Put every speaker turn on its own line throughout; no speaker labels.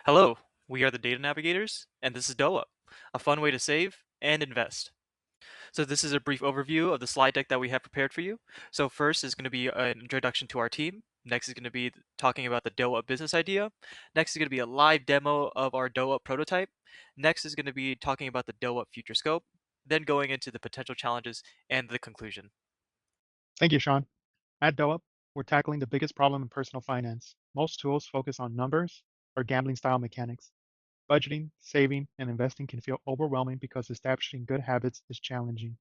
Hello, we are the Data Navigators, and this is DOA, a fun way to save and invest. So this is a brief overview of the slide deck that we have prepared for you. So first is going to be an introduction to our team. Next is going to be talking about the DOA business idea. Next is going to be a live demo of our DOA prototype. Next is going to be talking about the DOA future scope, then going into the potential challenges and the conclusion.
Thank you, Sean. At DoUp, we're tackling the biggest problem in personal finance. Most tools focus on numbers or gambling style mechanics. Budgeting, saving, and investing can feel overwhelming because establishing good habits is challenging.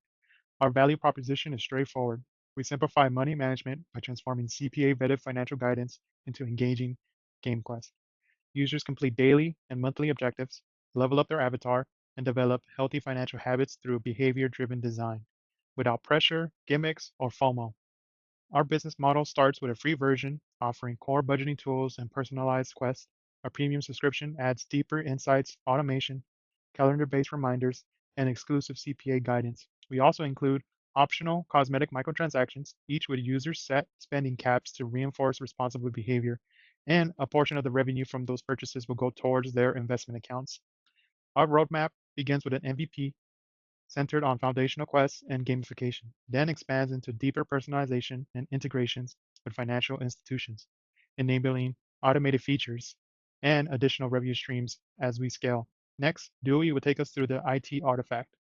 Our value proposition is straightforward. We simplify money management by transforming CPA vetted financial guidance into engaging game quests. Users complete daily and monthly objectives, level up their avatar, and develop healthy financial habits through behavior driven design without pressure, gimmicks, or FOMO. Our business model starts with a free version offering core budgeting tools and personalized quests. Our premium subscription adds deeper insights, automation, calendar based reminders, and exclusive CPA guidance. We also include optional cosmetic microtransactions, each with users set spending caps to reinforce responsible behavior, and a portion of the revenue from those purchases will go towards their investment accounts. Our roadmap begins with an MVP centered on foundational quests and gamification, then expands into deeper personalization and integrations with financial institutions, enabling automated features and additional revenue streams as we scale. Next, Dewey will take us through the IT artifact.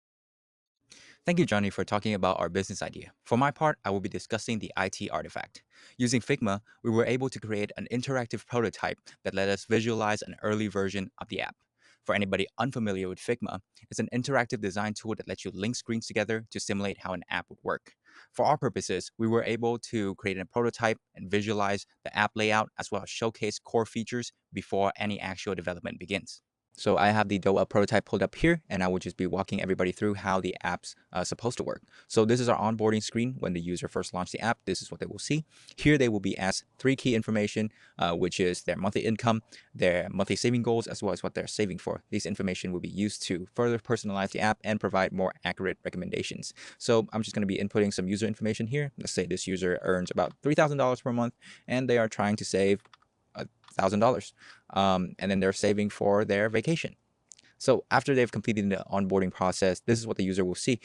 Thank you, Johnny, for talking about our business idea. For my part, I will be discussing the IT artifact. Using Figma, we were able to create an interactive prototype that let us visualize an early version of the app. For anybody unfamiliar with Figma, it's an interactive design tool that lets you link screens together to simulate how an app would work. For our purposes, we were able to create a prototype and visualize the app layout as well as showcase core features before any actual development begins. So I have the DOA prototype pulled up here, and I will just be walking everybody through how the app's supposed to work. So this is our onboarding screen. When the user first launched the app, this is what they will see. Here they will be asked three key information, which is their monthly income, their monthly saving goals, as well as what they're saving for. These information will be used to further personalize the app and provide more accurate recommendations. So I'm just going to be inputting some user information here. Let's say this user earns about $3,000 per month, and they are trying to save $1,000, and then they're saving for their vacation. So after they've completed the onboarding process, this is what the user will see.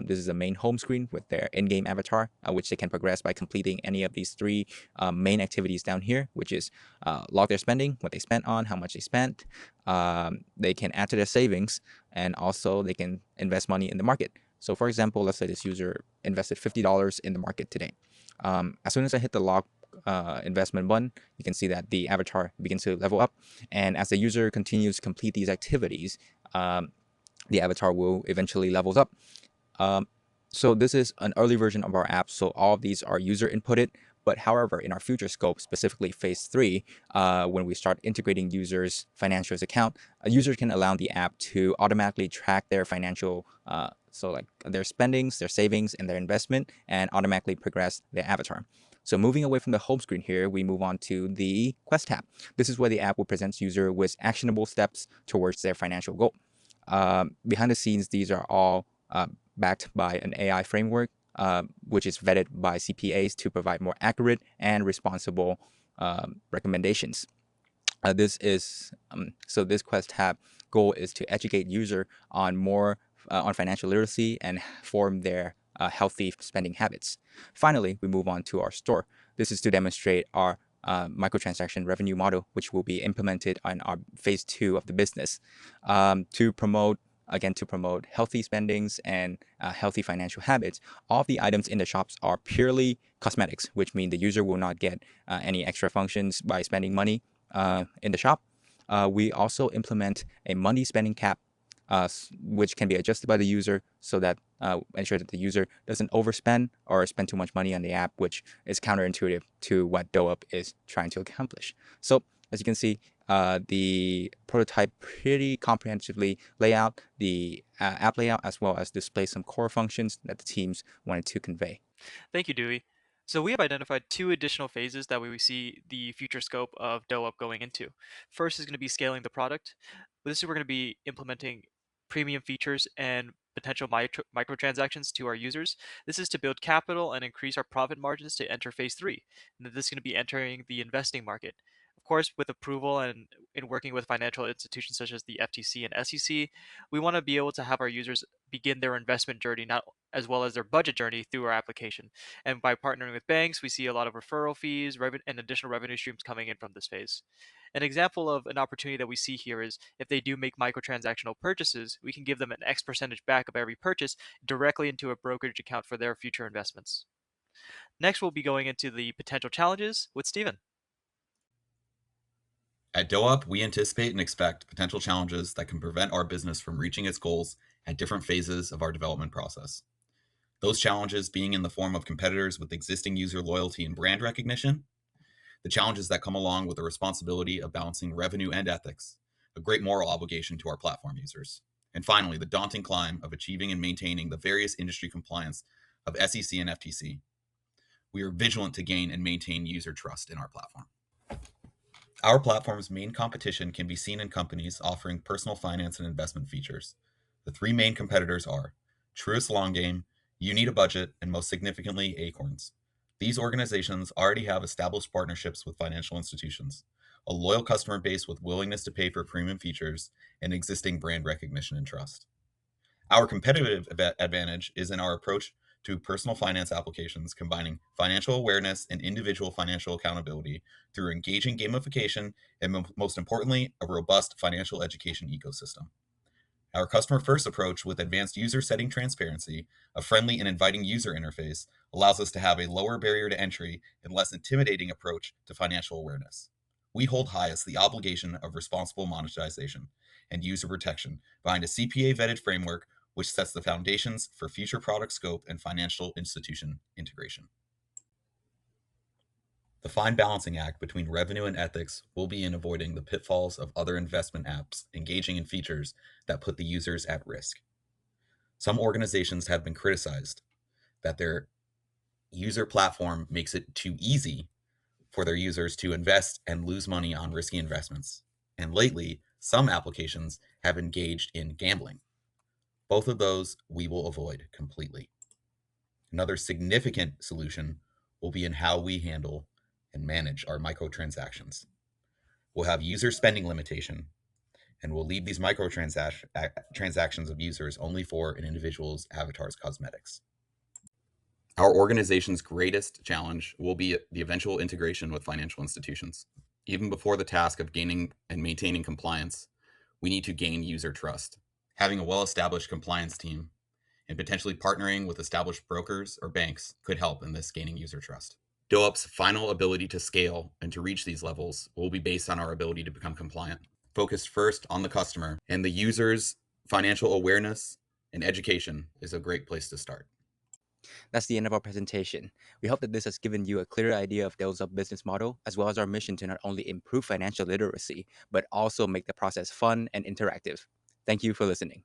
This is the main home screen with their in-game avatar, which they can progress by completing any of these three main activities down here, which is log their spending, what they spent on, how much they spent. They can add to their savings, and also they can invest money in the market. So for example, let's say this user invested $50 in the market today. As soon as I hit the log investment button, you can see that the avatar begins to level up. And as the user continues to complete these activities, the avatar will eventually levels up. Um, so this is an early version of our app. So all of these are user inputted. But however, in our future scope, specifically phase 3, when we start integrating users' financials account, a user can allow the app to automatically track their financial, so like their spendings, their savings, and their investment, and automatically progress their avatar. So moving away from the home screen here, we move on to the Quest tab. This is where the app will present user with actionable steps towards their financial goal. Behind the scenes, these are all backed by an AI framework, which is vetted by CPAs to provide more accurate and responsible recommendations. So this Quest tab goal is to educate user on more on financial literacy and form their healthy spending habits. Finally, we move on to our store. This is to demonstrate our microtransaction revenue model, which will be implemented on our phase 2 of the business to promote healthy spendings and healthy financial habits. All of the items in the shops are purely cosmetics, which mean the user will not get any extra functions by spending money in the shop. We also implement a money spending cap, which can be adjusted by the user so that ensure that the user doesn't overspend or spend too much money on the app, which is counterintuitive to what DoUp is trying to accomplish. So as you can see, the prototype pretty comprehensively lay out the app layout as well as display some core functions that the teams wanted to convey.
Thank you, Dewey. So we have identified two additional phases that we see the future scope of DoUp going into. First is going to be scaling the product. This is we're going to be implementing premium features and potential microtransactions to our users. This is to build capital and increase our profit margins to enter phase 3. And this is going to be entering the investing market. course, with approval and in working with financial institutions such as the FTC and SEC, we want to be able to have our users begin their investment journey, not as well as their budget journey through our application. And by partnering with banks, we see a lot of referral fees, and additional revenue streams coming in from this phase. An example of an opportunity that we see here is if they do make microtransactional purchases, we can give them an X percentage back of every purchase directly into a brokerage account for their future investments. Next, we'll be going into the potential challenges with Steven.
At DoUp, we anticipate and expect potential challenges that can prevent our business from reaching its goals at different phases of our development process. Those challenges being in the form of competitors with existing user loyalty and brand recognition, the challenges that come along with the responsibility of balancing revenue and ethics, a great moral obligation to our platform users, and finally, the daunting climb of achieving and maintaining the various industry compliance of SEC and FTC. We are vigilant to gain and maintain user trust in our platform. Our platform's main competition can be seen in companies offering personal finance and investment features. The three main competitors are Truist Long Game, You Need a Budget, and most significantly, Acorns. These organizations already have established partnerships with financial institutions, a loyal customer base with willingness to pay for premium features, and existing brand recognition and trust. Our competitive advantage is in our approach to personal finance applications, combining financial awareness and individual financial accountability through engaging gamification and, most importantly, a robust financial education ecosystem. Our customer-first approach with advanced user setting transparency, a friendly and inviting user interface, allows us to have a lower barrier to entry and less intimidating approach to financial awareness. We hold highest the obligation of responsible monetization and user protection behind a CPA-vetted framework which sets the foundations for future product scope and financial institution integration. The fine balancing act between revenue and ethics will be in avoiding the pitfalls of other investment apps engaging in features that put the users at risk. Some organizations have been criticized that their user platform makes it too easy for their users to invest and lose money on risky investments. And lately, some applications have engaged in gambling. Both of those we will avoid completely. Another significant solution will be in how we handle and manage our microtransactions. We'll have user spending limitation, and we'll leave these microtransactions of users only for an individual's avatar's cosmetics. Our organization's greatest challenge will be the eventual integration with financial institutions. Even before the task of gaining and maintaining compliance, we need to gain user trust. Having a well-established compliance team and potentially partnering with established brokers or banks could help in this gaining user trust. DoUp's final ability to scale and to reach these levels will be based on our ability to become compliant, focused first on the customer, and the user's financial awareness and education is a great place to start.
That's the end of our presentation. We hope that this has given you a clear idea of DoUp's business model, as well as our mission to not only improve financial literacy, but also make the process fun and interactive. Thank you for listening.